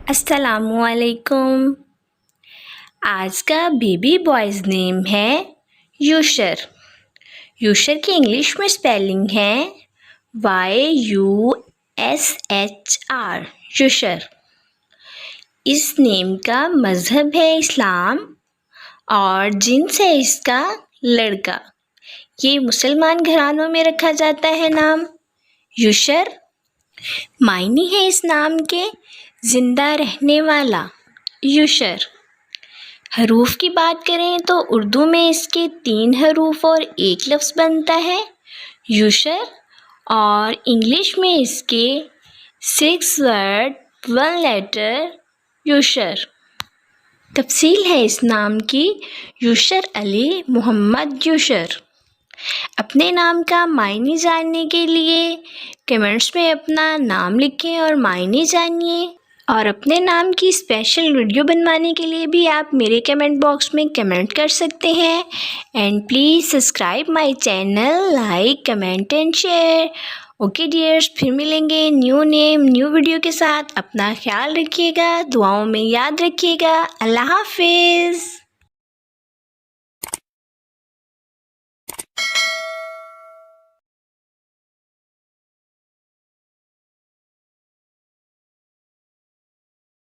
अस्सलामुअलैकुम। आज का बेबी बॉयज़ नेम है यूशर। यूशर की इंग्लिश में स्पेलिंग है YUSHR, यूशर। इस नेम का मज़हब है इस्लाम और जिन्स है इसका लड़का। ये मुसलमान घरानों में रखा जाता है नाम यूशर। मायने है इस नाम के ज़िंदा रहने वाला यूशर। हरूफ की बात करें तो उर्दू में इसके 3 हरूफ और एक लफ्ज़ बनता है यूशर, और इंग्लिश में इसके 6 वर्ड 1 लेटर यूशर। तफसील है इस नाम की यूशर अली मोहम्मद यूशर। अपने नाम का मायने जानने के लिए कमेंट्स में अपना नाम लिखें और मायने जानिए, और अपने नाम की स्पेशल वीडियो बनवाने के लिए भी आप मेरे कमेंट बॉक्स में कमेंट कर सकते हैं। And please subscribe my channel, like, comment and share. Okay dears, फिर मिलेंगे न्यू नेम न्यू वीडियो के साथ। अपना ख्याल रखिएगा, दुआओं में याद रखिएगा। अल्लाह हाफिज़।